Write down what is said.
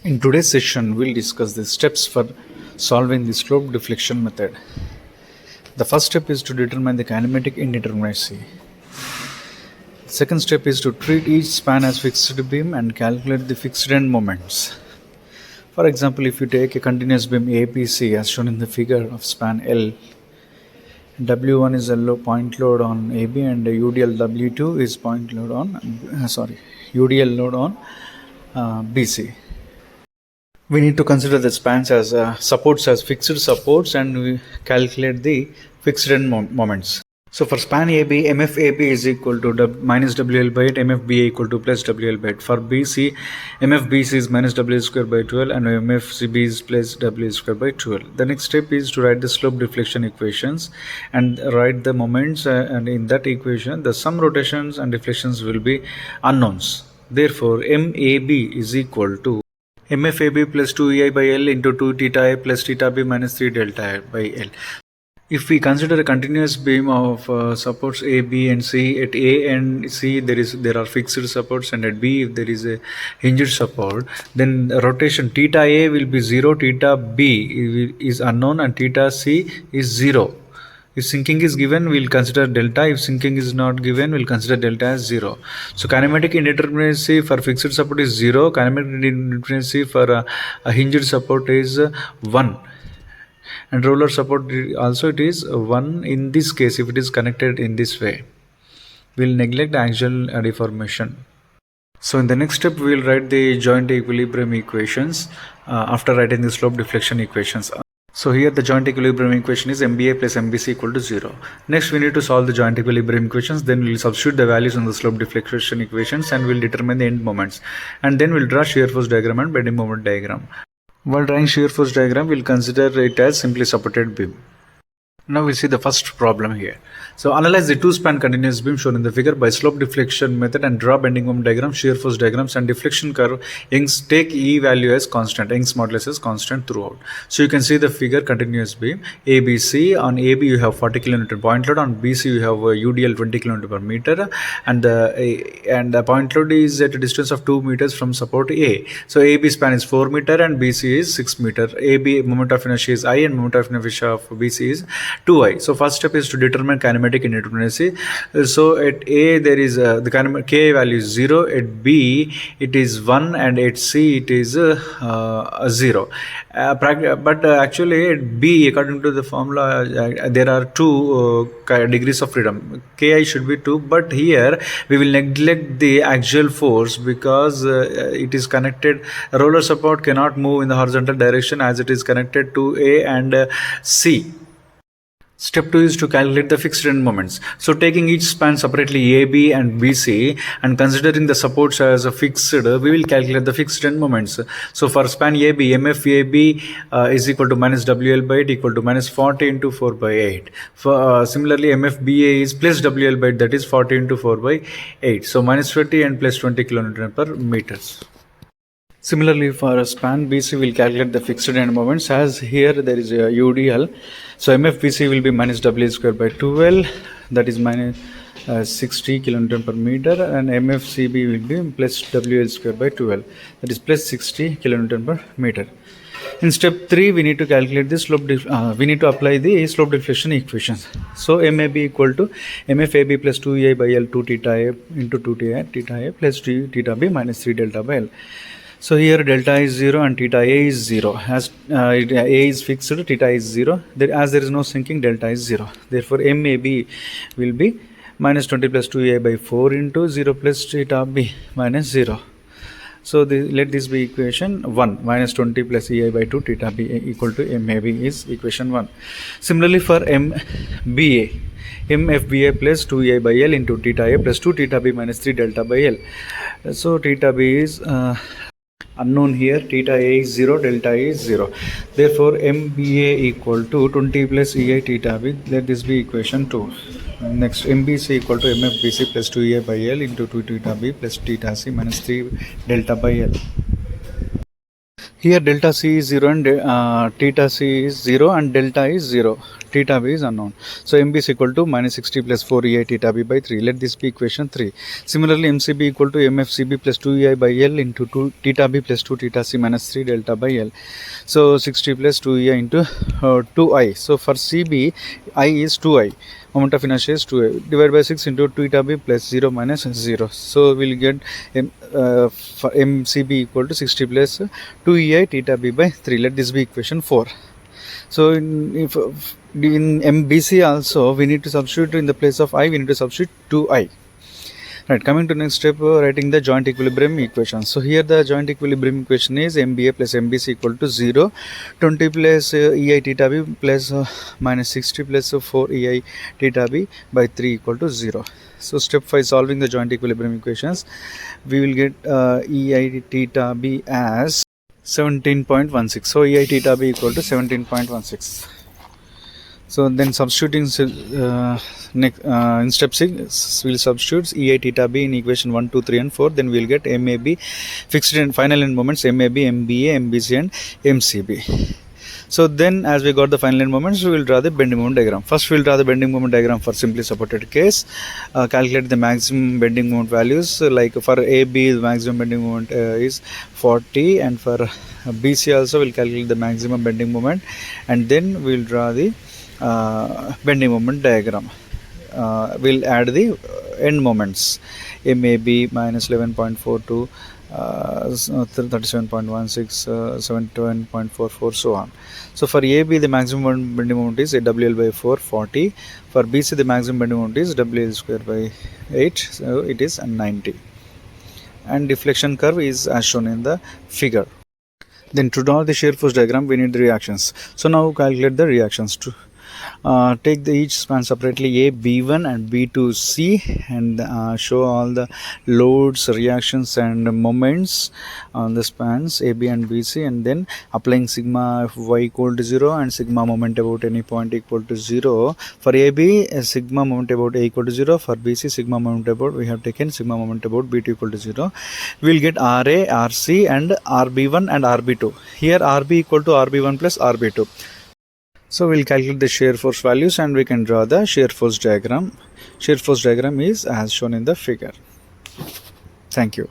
In today's session, we'll discuss the steps for solving the slope deflection method. The first step is to determine the kinematic indeterminacy. The second step is to treat each span as fixed beam and calculate the fixed end moments. For example, if you take a continuous beam APC as shown in the figure of span L, W1 is a point load on AB and UDL W2 is point load on UDL load on BC. We need to consider the spans as supports as fixed supports and we calculate the fixed end moments. So for span AB, MFAB is equal to minus WL by 8, MFBA equal to plus WL by 8. For BC, MFBC is minus WL square by 12 and MFCB is plus WL square by 12. The next step is to write the slope deflection equations and write the moments and in that equation the sum rotations and deflections will be unknowns. Therefore, MAB is equal to MFAB plus 2EI by L into 2 theta A plus theta B minus 3 delta A by L. If we consider a continuous beam of supports A, B and C, at A and C there are fixed supports and at B if there is a hinged support, then rotation theta A will be 0, theta B is unknown and theta C is 0. If sinking is given, we'll consider delta. If sinking is not given, we'll consider delta as 0. So kinematic indeterminacy for fixed support is 0. Kinematic indeterminacy for a hinged support is 1. And roller support also it is 1 in this case if it is connected in this way. We'll neglect axial deformation. So in the next step, we will write the joint equilibrium equations after writing the slope deflection equations. So here the joint equilibrium equation is MBA plus MBC equal to 0. Next we need to solve the joint equilibrium equations, then we'll substitute the values in the slope deflection equations and we'll determine the end moments. And then we'll draw shear force diagram and bending moment diagram. While drawing shear force diagram, we'll consider it as simply supported beam. Now we'll see the first problem here. So analyze the two span continuous beam shown in the figure by slope deflection method and draw bending moment diagram, shear force diagrams and deflection curve. Young's take E value as constant, Young's modulus is constant throughout. So you can see the figure continuous beam ABC. On AB you have 40 kN point load, on BC you have UDL 20 kN per meter and the point load is at a distance of 2 meters from support A. So AB span is 4 meter and BC is 6 meter. AB moment of inertia is I and moment of inertia of BC is 2I. So first step is to determine kinematic indeterminacy. So at A there is the kinematic K value is 0, at B it is 1 and at C it is 0. But actually at B, according to the formula, there are two degrees of freedom. Ki should be 2, but here we will neglect the axial force because it is connected. Roller support cannot move in the horizontal direction as it is connected to A and C. Step 2 is to calculate the fixed end moments. So taking each span separately AB and BC and considering the supports as a fixed, we will calculate the fixed end moments. So for span AB, MFAB is equal to minus WL by 8 equal to minus 40 into 4 by 8. For, similarly, MFBA is plus WL by 8, that is 40 into 4 by 8. So minus 20 and plus 20 kN per meters. Similarly, for a span BC, we'll calculate the fixed end moments as here there is a UDL. So MFBC will be minus WL square by 12, that is minus 60 kN per meter, and MFCB will be plus WL square by 12, that is plus 60 kN per meter. In step 3, we need to calculate the slope. We need to apply the slope deflection equations. So MAB equal to MFAB plus 2EI by L 2 theta A into 2 theta A plus 3 theta B minus 3 delta by L. So here delta is 0 and theta A is 0. As A is fixed, theta is 0. As there is no sinking, delta is 0. Therefore, MAB will be minus 20 plus 2A by 4 into 0 plus theta B minus 0. So let this be equation 1. Minus 20 plus EI by 2 theta B equal to MAB is equation 1. Similarly for MBA. MFBA plus 2EI by L into theta A plus 2 theta B minus 3 delta by L. So theta B is unknown here, theta A is 0, delta A is 0. Therefore, MBA equal to 20 plus EI theta B. Let this be equation 2. Next, MBC equal to MFBC plus 2EI by L into 2 theta B plus theta C minus 3 delta by L. Here delta C is 0 and theta C is 0 and delta is 0. Theta B is unknown. So MB is equal to minus 60 plus 4 EI theta B by 3. Let this be equation 3. Similarly, MCB equal to MFCB plus 2 EI by L into 2 theta B plus 2 theta C minus 3 delta by L. So 60 plus 2 EI into 2I. So for CB, I is 2I. Moment of inertia is 2I. Divided by 6 into 2 theta B plus 0 minus 0. So we'll get for MCB equal to 60 plus 2 EI theta B by 3. Let this be equation 4. So in MBC also we need to substitute in the place of I, we need to substitute 2I. Right, coming to next step, writing the joint equilibrium equation. So here the joint equilibrium equation is MBA plus MBC equal to 0, 20 plus EI theta B plus minus 60 plus 4 EI theta B by 3 equal to 0. So step 5, solving the joint equilibrium equations, we will get EI theta B as 17.16. So EI theta B equal to 17.16. So then substituting in step 6, we'll substitute EI theta B in equation 1, 2, 3 and 4. Then we'll get MAB, fixed and final end moments, MAB, MBA, MBC and MCB. So then as we got the final end moments, we will draw the bending moment diagram. First we will draw the bending moment diagram for simply supported case. Calculate the maximum bending moment values. Like for AB, the maximum bending moment is 40, and for BC also we'll calculate the maximum bending moment, and then we'll draw the bending moment diagram. We'll add the end moments, MAB minus 11.42, 37.16, 77.44, so on. So for AB the maximum bending moment is WL by 4, 40. For BC the maximum bending moment is WL square by 8, so it is 90. And deflection curve is as shown in the figure. Then to draw the shear force diagram we need the reactions. So now calculate the reactions. To take each span separately, A, B1 and B2, C, and show all the loads, reactions and moments on the spans A, B and BC, and then applying sigma y equal to 0 and sigma moment about any point equal to 0. For AB, sigma moment about A equal to 0. For BC, sigma moment about, we have taken sigma moment about B2 equal to 0. We will get RA, RC and RB1 and RB2. Here RB equal to RB1 plus RB2. So we'll calculate the shear force values and we can draw the shear force diagram. Shear force diagram is as shown in the figure. Thank you.